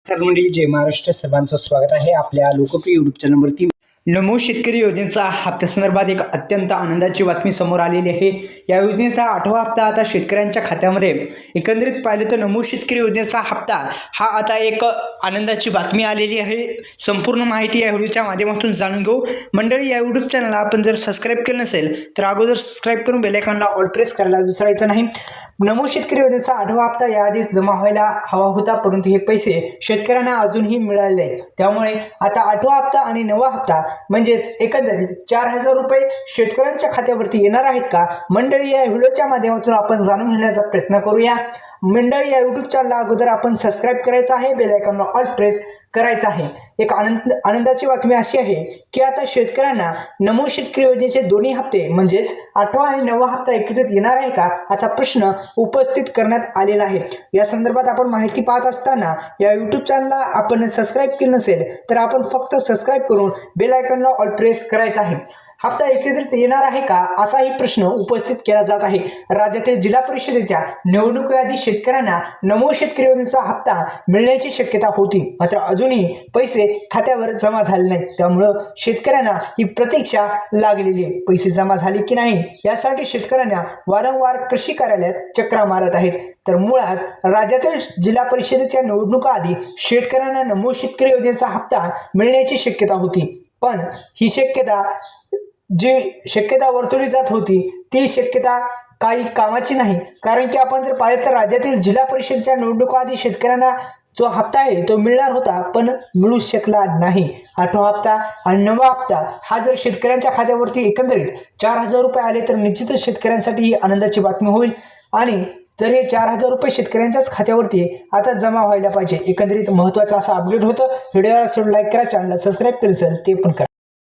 तर मंडळी जय महाराष्ट्र, सर्वांचं स्वागत आहे आपल्या लोकप्रिय यूट्यूब चॅनलवरती। नमो शेतकरी योजनेचा हप्त्यासंदर्भात एक अत्यंत आनंदाची बातमी समोर आलेली आहे। या योजनेचा 8वा हप्ता आता शेतकऱ्यांच्या खात्यामध्ये एकंदरीत पाहिलं तर नमो शेतकरी योजनेचा हप्ता हा आता एक आनंदाची बातमी आलेली आहे। संपूर्ण माहिती या व्हिडिओच्या माध्यमातून जाणून घेऊ। मंडळी, या यूट्यूब चॅनलला आपण जर सबस्क्राइब केलं नसेल तर अगोदर सबस्क्राइब करून बेल आयकॉनला ऑल प्रेस करायला विसरायचं नाही। नमो शेतकरी योजनेचा 8वा हप्ता याआधीच जमा व्हायला हवा होता, परंतु हे पैसे शेतकऱ्यांना अजूनही मिळाले नाहीत। त्यामुळे आता 8वा हप्ता आणि 9वा हप्ता म्हणजेच एकंदरीत 4000 रुपये शेतकऱ्यांच्या खात्यावरती येणार आहेत का? मंडळी, या व्हिडिओच्या माध्यमातून आपण जाणून घेण्याचा प्रयत्न करूया। मंडळी, या यूट्यूब चॅनलला अगोदर आपण सबस्क्राइब करायचं आहे, बेल आयकॉनला ऑल प्रेस करायचं आहे। एक आनंदाची बातमी अशी आहे की आता शेतकऱ्यांना नमो शेतकरी योजनेचे दोन्ही हप्ते म्हणजेच 8वा आणि 9वा हप्ता एकत्रित येणार आहे का, असा प्रश्न उपस्थित करण्यात आलेला आहे। या संदर्भात आपण माहिती पाहत असताना या यूट्यूब चॅनलला आपण सबस्क्राइब केलं नसेल तर आपण फक्त सबस्क्राइब करून बेल आयकॉनला ऑल प्रेस करायचं आहे। हप्ता एकत्रित येणार आहे का, असाही प्रश्न उपस्थित केला जात आहे। राज्यातील जिल्हा परिषदेच्या निवडणुकीआधी शेतकऱ्यांना नमो शेतकरी योजनेचा हप्ता मिळण्याची शक्यता होती, मात्र अजूनही पैसे खात्यावर जमा झाले नाहीत। त्यामुळे शेतकऱ्यांना ही प्रतीक्षा लागलेली आहे। पैसे जमा झाले की नाही यासाठी शेतकऱ्यांना वारंवार कृषी कार्यालयात चक्रा मारत आहेत। तर मुळात राज्यातील जिल्हा परिषदेच्या निवडणुकीआधी शेतकऱ्यांना नमो शेतकरी योजनेचा हप्ता मिळण्याची शक्यता होती, पण ही शक्यता वर्तवली जात होती ती शक्यता काही कामाची नाही। कारण की आपण जर पाहिलं तर राज्यातील जिल्हा परिषदेच्या निवडणुकीआधी शेतकऱ्यांना जो हप्ता आहे तो मिळणार होता, पण मिळू शकला नाही। 8वा हप्ता आणि 9वा हप्ता हा जर शेतकऱ्यांच्या खात्यावरती एकंदरीत 4000 रुपये आले तर निश्चितच शेतकऱ्यांसाठी ही आनंदाची बातमी होईल। आणि तर हे 4000 रुपये शेतकऱ्यांच्याच खात्यावरती आता जमा व्हायला पाहिजे। एकंदरीत महत्त्वाचा असा अपडेट होतं। व्हिडिओला लाईक करा, चॅनलला सबस्क्राइब केलं असेल ते पण करा।